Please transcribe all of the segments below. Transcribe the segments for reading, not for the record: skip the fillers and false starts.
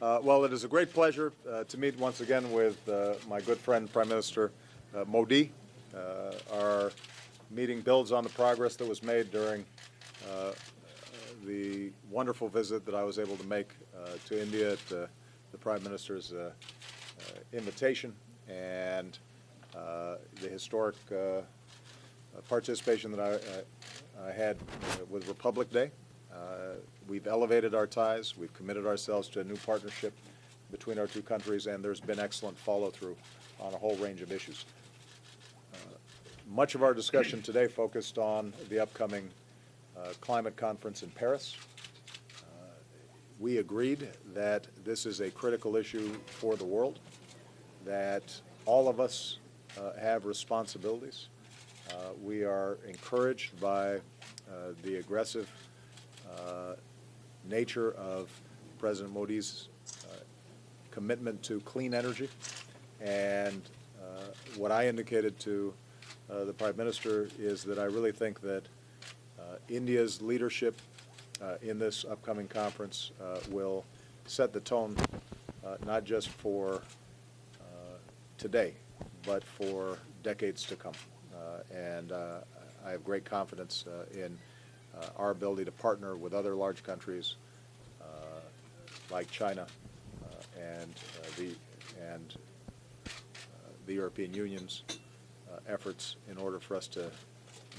Well, it is a great pleasure to meet once again with my good friend Prime Minister Modi. Our meeting builds on the progress that was made during the wonderful visit that I was able to make to India at the Prime Minister's invitation, and the historic participation that I had with Republic Day. We've elevated our ties. We've committed ourselves to a new partnership between our two countries, and there's been excellent follow-through on a whole range of issues. Much of our discussion today focused on the upcoming climate conference in Paris. We agreed that this is a critical issue for the world, that all of us have responsibilities. We are encouraged by the aggressive nature of President Modi's commitment to clean energy, and what I indicated to the Prime Minister is that I really think that India's leadership in this upcoming conference will set the tone not just for today, but for decades to come. And I have great confidence in our ability to partner with other large countries like China and the European Union's efforts in order for us to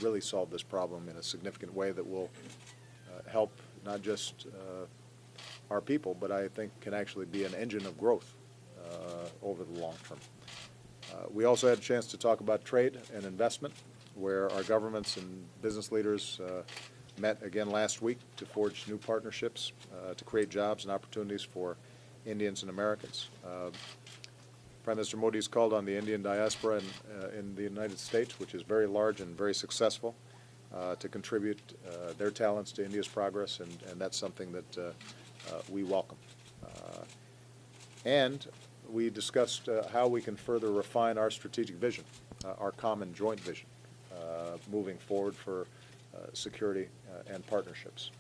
really solve this problem in a significant way that will help not just our people, but I think can actually be an engine of growth over the long term. We also had a chance to talk about trade and investment, where our governments and business leaders met again last week to forge new partnerships to create jobs and opportunities for Indians and Americans. Prime Minister Modi has called on the Indian diaspora in the United States, which is very large and very successful, to contribute their talents to India's progress, and that's something that we welcome. And we discussed how we can further refine our strategic vision, our common joint vision, moving forward for security and partnerships.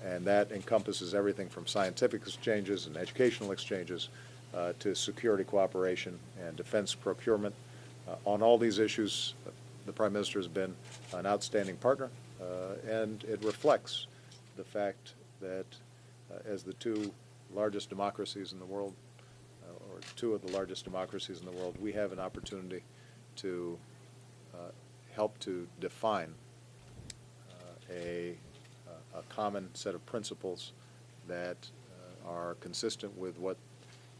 And that encompasses everything from scientific exchanges and educational exchanges to security cooperation and defense procurement. On all these issues, the Prime Minister has been an outstanding partner, and it reflects the fact that as the two largest democracies in the world, or two of the largest democracies in the world, we have an opportunity to help to define a common set of principles that are consistent with what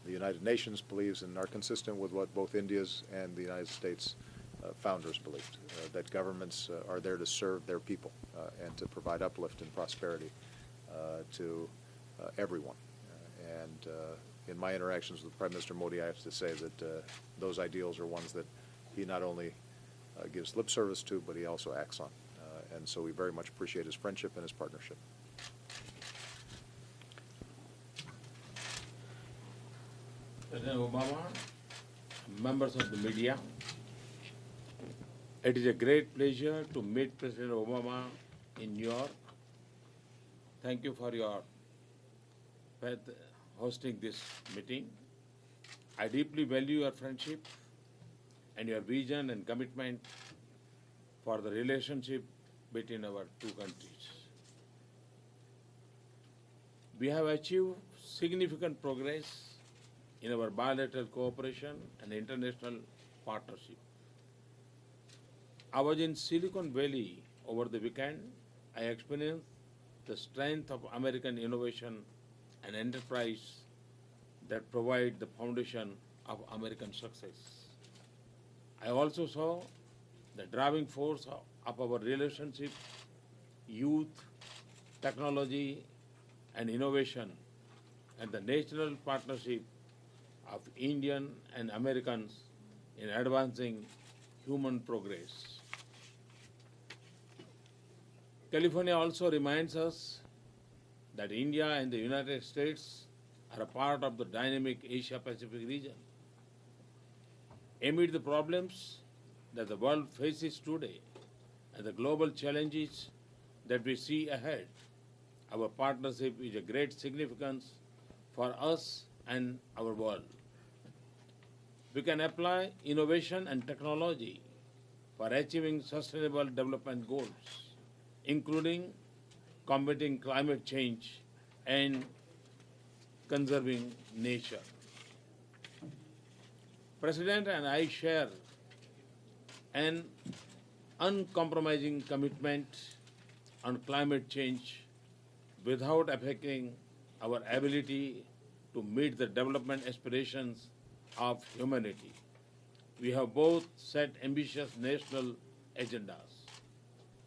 the United Nations believes and are consistent with what both India's and the United States founders believed, that governments are there to serve their people and to provide uplift and prosperity to everyone. And in my interactions with Prime Minister Modi, I have to say that those ideals are ones that he not only gives lip service to, but he also acts on. And so we very much appreciate his friendship and his partnership. President Obama, members of the media, it is a great pleasure to meet President Obama in New York. Thank you for your hosting this meeting. I deeply value your friendship and your vision and commitment for the relationship between our two countries. We have achieved significant progress in our bilateral cooperation and international partnership. I was in Silicon Valley over the weekend. I experienced the strength of American innovation and enterprise that provide the foundation of American success. I also saw the driving force of our relationship, youth, technology, and innovation, and the national partnership of Indian and Americans in advancing human progress. California also reminds us that India and the United States are a part of the dynamic Asia-Pacific region. Amid the problems that the world faces today and the global challenges that we see ahead, our partnership is of great significance for us and our world. We can apply innovation and technology for achieving sustainable development goals, including combating climate change and conserving nature. President and I share an uncompromising commitment on climate change without affecting our ability to meet the development aspirations of humanity. We have both set ambitious national agendas.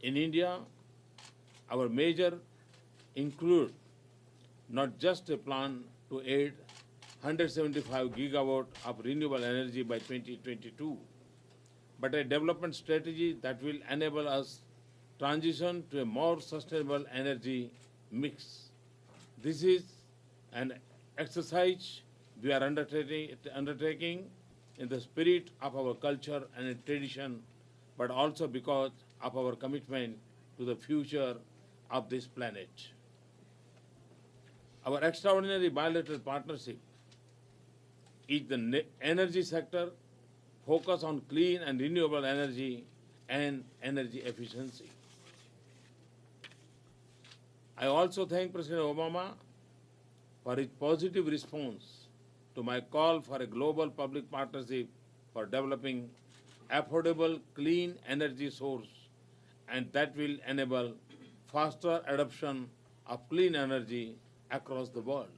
In India, our measure include not just a plan to add 175 gigawatt of renewable energy by 2022, but a development strategy that will enable us transition to a more sustainable energy mix. This is an exercise we are undertaking in the spirit of our culture and tradition, but also because of our commitment to the future of this planet. Our extraordinary bilateral partnership is the energy sector focus on clean and renewable energy and energy efficiency. I also thank President Obama for his positive response to my call for a global public partnership for developing affordable clean energy source, and that will enable faster adoption of clean energy across the world.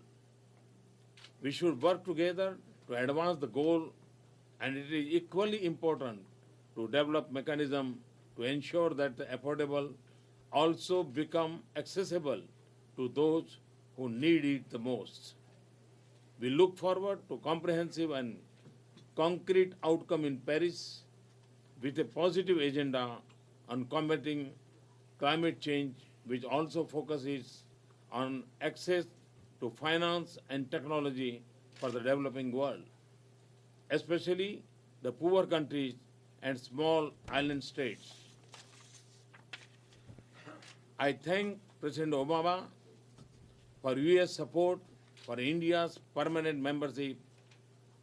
We should work together to advance the goal, and it is equally important to develop mechanisms to ensure that the affordable also become accessible to those who need it the most. We look forward to comprehensive and concrete outcome in Paris with a positive agenda on combating climate change, which also focuses on access to finance and technology for the developing world, especially the poor countries and small island states. I thank President Obama for US support for India's permanent membership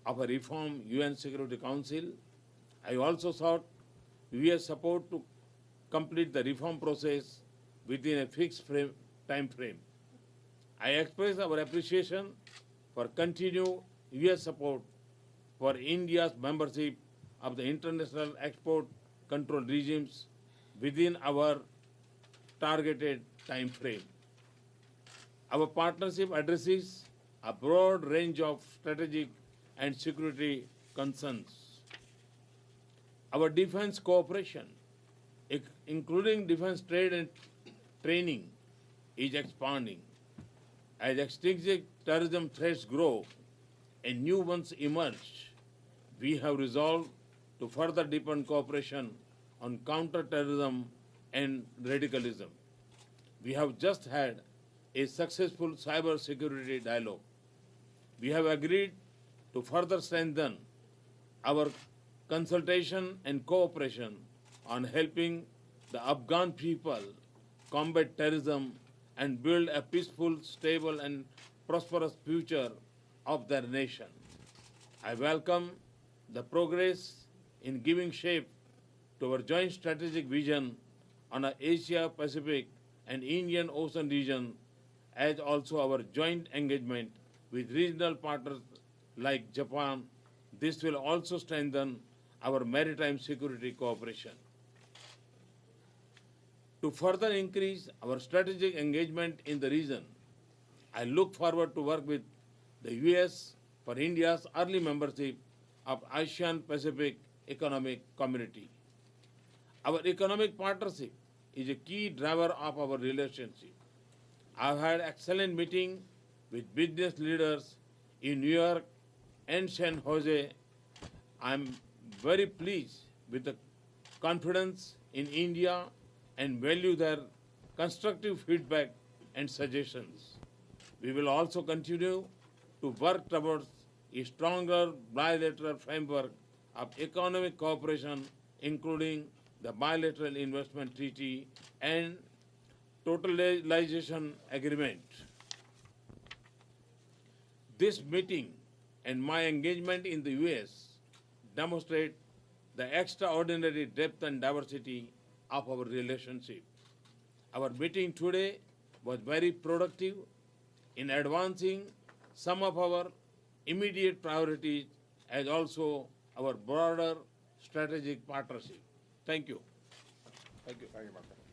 of a reformed UN Security Council. I also sought US support to complete the reform process within a fixed time frame. I express our appreciation for continued US support for India's membership of the international export control regimes within our targeted time frame. Our partnership addresses a broad range of strategic and security concerns. Our defense cooperation, including defense trade and training, is expanding. As extinct terrorism threats grow and new ones emerge, we have resolved to further deepen cooperation on counter-terrorism and radicalism. We have just had a successful cyber security dialogue. We have agreed to further strengthen our consultation and cooperation on helping the Afghan people combat terrorism and build a peaceful, stable, and prosperous future of their nation. I welcome the progress in giving shape to our joint strategic vision on the Asia-Pacific and Indian Ocean region, as also our joint engagement with regional partners like Japan. This will also strengthen our maritime security cooperation. To further increase our strategic engagement in the region, I look forward to work with the US for India's early membership of ASEAN Pacific Economic Community. Our economic partnership is a key driver of our relationship. I've had excellent meetings with business leaders in New York and San Jose. I'm very pleased with the confidence in India and value their constructive feedback and suggestions. We will also continue to work towards a stronger bilateral framework of economic cooperation, including the bilateral investment treaty and totalization agreement. This meeting and my engagement in the US demonstrate the extraordinary depth and diversity of our relationship. Our meeting today was very productive in advancing some of our immediate priorities as also our broader strategic partnership. Thank you. Thank you, Marco.